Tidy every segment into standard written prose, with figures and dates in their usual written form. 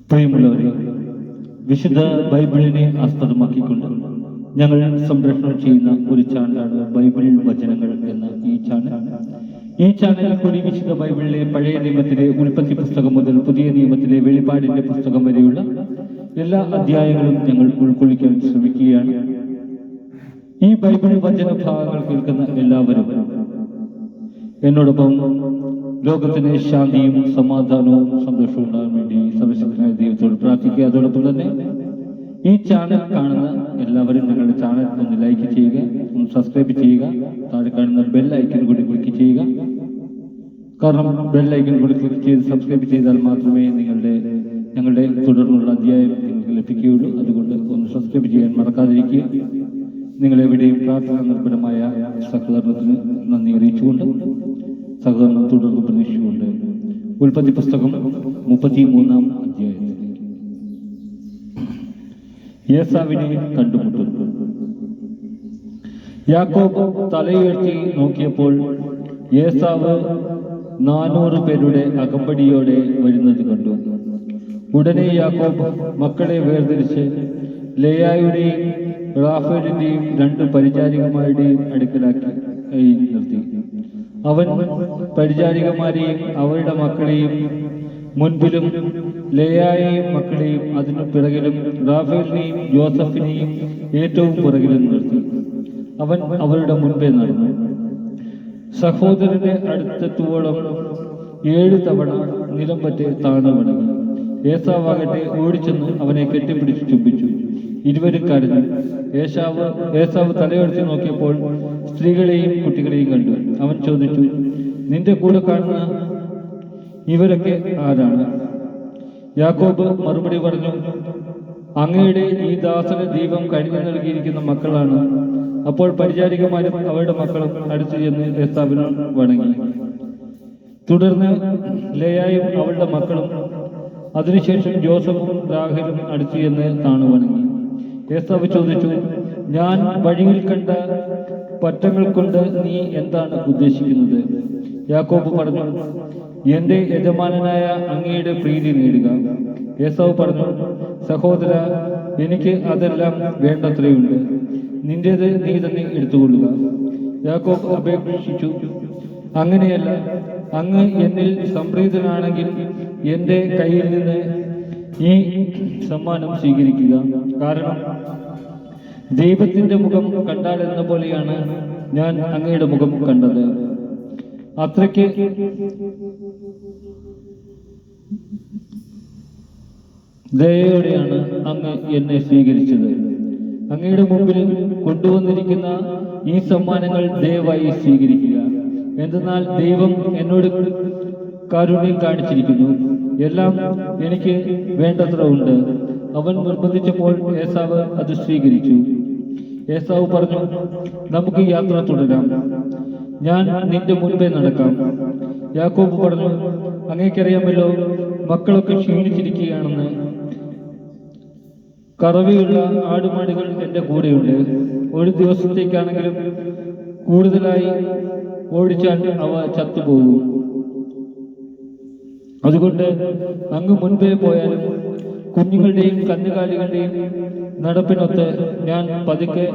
പ്രിയമുള്ളവരെ, വിശുദ്ധ ബൈബിളിനെ ആസ്പദമാക്കിക്കൊണ്ട് ഞങ്ങൾ സംപ്രേഷണം ചെയ്യുന്ന ഒരു ചാനലാണ് ബൈബിൾ വചനങ്ങൾ എന്ന ഈ ചാനലിൽ കൂടി വിശുദ്ധ ബൈബിളിലെ പഴയ നിയമത്തിലെ ഉൽപ്പത്തി പുസ്തകം മുതൽ പുതിയ നിയമത്തിലെ വെളിപ്പാടിന്റെ പുസ്തകം വരെയുള്ള എല്ലാ അധ്യായങ്ങളും ഞങ്ങൾ ഉൾക്കൊള്ളിക്കാൻ ശ്രമിക്കുകയാണ്. ഈ ബൈബിൾ വചന ഭാഗങ്ങൾ കേൾക്കുന്ന എല്ലാവരും എന്നോടൊപ്പം ലോകത്തിന് ശാന്തിയും സമാധാനവും സന്തോഷവും ഉണ്ടാകാൻ വേണ്ടി സർവശക്തനായ ദൈവത്തോട് പ്രാർത്ഥിക്കുക. അതോടൊപ്പം തന്നെ ഈ ചാനൽ കാണുന്ന എല്ലാവരും ഞങ്ങളുടെ ചാനൽ ഒന്ന് ലൈക്ക് ചെയ്യുക, ഒന്ന് സബ്സ്ക്രൈബ് ചെയ്യുക, താഴെ കാണുന്ന ബെൽ ഐക്കൺ കൂടി ക്ലിക്ക് ചെയ്യുക. കാരണം ബെൽ ഐക്കൺ കൂടി ക്ലിക്ക് ചെയ്ത് സബ്സ്ക്രൈബ് ചെയ്താൽ മാത്രമേ ഞങ്ങളുടെ തുടർന്നുള്ള അധ്യായം നിങ്ങൾക്ക് ലഭിക്കുകയുള്ളൂ. അതുകൊണ്ട് ഒന്ന് സബ്സ്ക്രൈബ് ചെയ്യാൻ മറക്കാതിരിക്കുക. നിങ്ങളെവിടെയും പ്രാർത്ഥന നിർഭരമായ സഹകരണത്തിന് നന്ദി അറിയിച്ചുകൊണ്ട് സഹകരണം തുടർന്ന് പ്രതീക്ഷിച്ചുകൊണ്ട് ഉൽപ്പത്തി പുസ്തകം 33-ാം അധ്യായത്തിൽ ഏസാവിനെ കണ്ടുമുട്ടുന്നു. യാക്കോബ് തലയുയർത്തി നോക്കിയപ്പോൾ ഏസാവ് 400 പേരുടെ അകമ്പടിയോടെ വരുന്നത് കണ്ടു. ഉടനെ യാക്കോബ് മക്കളെ വേർതിരിച്ച് ലേയായുടെയും റാഫേലിന്റെയും 2 പരിചാരികമാരുടെയും അടുക്കലാക്കി നിർത്തി. അവൻ പരിചാരികമാരെയും അവരുടെ മക്കളെയും മുൻപിലും ലേയായെയും മക്കളെയും അതിനു പിറകിലും റാഫേലിനെയും ജോസഫിനെയും ഏറ്റവും പുറകിലും നിർത്തി. അവൻ അവരുടെ മുൻപേ നടന്നു. സഹോദരന്റെ അടുത്തെത്തുവോളം 7 തവണ നിലം പറ്റി താണു വണങ്ങി. ഏസാവാകട്ടെ ഓടിച്ചെന്ന് അവനെ കെട്ടിപ്പിടിച്ച് ചുംബിച്ചു. ഇരുവരും കരഞ്ഞു. ഏസാവ് തലയുയർത്തി നോക്കിയപ്പോൾ സ്ത്രീകളെയും കുട്ടികളെയും കണ്ടു. അവൻ ചോദിച്ചു, നിന്റെ കൂടെ കാണുന്ന ഇവരൊക്കെ ആരാണ്? യാക്കോബ് മറുപടി പറഞ്ഞു, അങ്ങയുടെ ഈ ദാസന് ദൈവം കഴിഞ്ഞു നൽകിയിരിക്കുന്ന മക്കളാണ്. അപ്പോൾ പരിചാരികമാരും അവരുടെ മക്കളും അടുത്തു ചെന്ന് ഏസാവിന് വണങ്ങി. തുടർന്ന് ലേയായും അവളുടെ മക്കളും അതിനുശേഷം ജോസഫും റാഹേലും അടുത്തു ചെന്ന് താണു വണങ്ങി. ഏസാവ് ചോദിച്ചു, ഞാൻ വഴിയിൽ കണ്ട പറ്റങ്ങൾ കൊണ്ട് നീ എന്താണ് ഉദ്ദേശിക്കുന്നത്? യാക്കോബ് പറഞ്ഞു, എന്റെ യജമാനനായ അങ്ങയുടെ പ്രീതി നേടുക. ഏസാവ് പറഞ്ഞു, സഹോദര, എനിക്ക് അതെല്ലാം വേണ്ടത്രയുണ്ട്. നിന്റേത് നീ തന്നെ എടുത്തുകൊള്ളുക. യാക്കോബ് അപേക്ഷിച്ചു, അങ്ങനെയല്ല, അങ്ങ് എന്നിൽ സംപ്രീതനാണെങ്കിൽ എന്റെ കയ്യിൽ നിന്ന് ഈ സമ്മാനം സ്വീകരിക്കുക. കാരണം ദൈവത്തിന്റെ മുഖം കണ്ടാൽ എന്ന പോലെയാണ് ഞാൻ അങ്ങയുടെ മുഖം കണ്ടത്. അത്രയ്ക്ക് ദയയോടെയാണ് അങ്ങ് എന്നെ സ്വീകരിച്ചത്. അങ്ങയുടെ മുമ്പിൽ കൊണ്ടുവന്നിരിക്കുന്ന ഈ സമ്മാനങ്ങൾ ദയവായി സ്വീകരിക്കുക. എന്തെന്നാൽ ദൈവം എന്നോട് കാരുണ്യം കാണിച്ചിരിക്കുന്നു. എല്ലാം എനിക്ക് വേണ്ടത്ര ഉണ്ട്. അവൻ നിർബന്ധിച്ചപ്പോൾ ഏസാവ് അത് സ്വീകരിച്ചു. ഏസാവ് പറഞ്ഞു, നമുക്ക് യാത്ര തുടരാം. ഞാൻ നിന്റെ മുൻപേ നടക്കാം. യാക്കോബ് പറഞ്ഞു, അങ്ങേക്കറിയാമല്ലോ, മക്കളൊക്കെ ക്ഷീണിച്ചിരിക്കുകയാണെന്ന്. കറവയുള്ള ആടുമാടുകൾ എന്റെ കൂടെയുണ്ട്. ഒരു ദിവസത്തേക്കാണെങ്കിലും കൂടുതലായി ഓടിച്ചാൽ അവ ചത്തുപോകും. അതുകൊണ്ട് അങ്ങ് മുൻപേ പോയാലും കുഞ്ഞുങ്ങളുടെയും കന്നുകാലികളുടെയും നടപ്പിനൊത്ത് ഞാൻ പതുക്കെ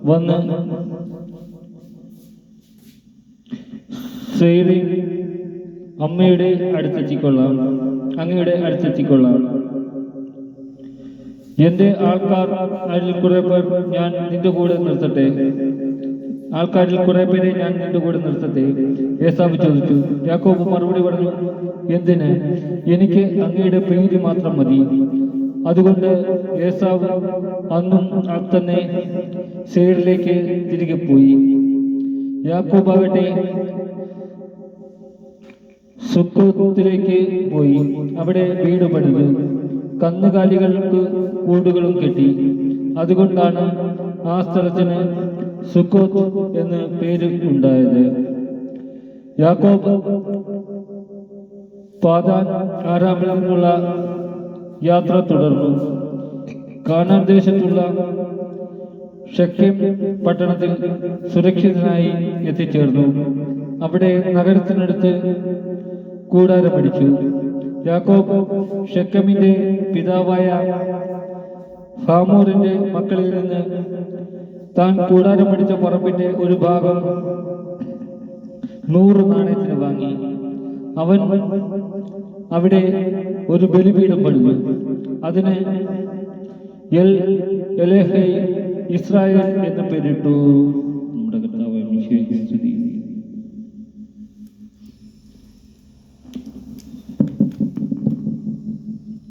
വന്ന് സേരി അങ്ങയുടെ അടുത്തെത്തിക്കൊള്ളാം. എന്റെ ആൾക്കാരിൽ കുറെ പേരെ ഞാൻ നിന്റെ കൂടെ നിർത്തട്ടെ. ഏസാവ് ചോദിച്ചു. യാക്കോബ് മറുപടി പറഞ്ഞു, എന്തിന്? എനിക്ക് അങ്ങയുടെ പ്രീതി മാത്രം മതി. അതുകൊണ്ട് ഏസാവ് അന്നും തന്നെ സേരിലേക്ക് തിരികെ പോയി. യാക്കോബ് ആകട്ടെ സുക്കോത്തിലേക്ക് പോയി. അവിടെ വീട് പണിതു, കന്നുകാലികൾക്ക് കൂടുകളും കെട്ടി. അതുകൊണ്ടാണ് ആ സ്ഥലത്തിന് സുക്കോത്ത് എന്ന് പേര് ഉണ്ടായത്. യാക്കോബ് പാദാൻ ആരാമിൽ നിന്നുള്ള യാത്ര തുടർന്നു. കാനാൻ ദേശത്തുള്ള ഷെഖേം പട്ടണത്തിൽ സുരക്ഷിതനായി എത്തിച്ചേർന്നു. അവിടെ നഗരത്തിനടുത്ത് കൂടാരം പിടിച്ചു. യാക്കോബ് ഷെക്കമിന്റെ പിതാവായ ഹാമോറിന്റെ മക്കളിൽ നിന്ന് താൻ കൂടാരം പഠിച്ച പറമ്പിന്റെ ഒരു ഭാഗം 100 നാണയത്തിന് വാങ്ങി. അവൻ അവിടെ ഒരു ബലിപീഠം പണിതു. അതിന് എൽ എലേഹൈ ഇസ്രായേൽ എന്ന് പേരിട്ടു.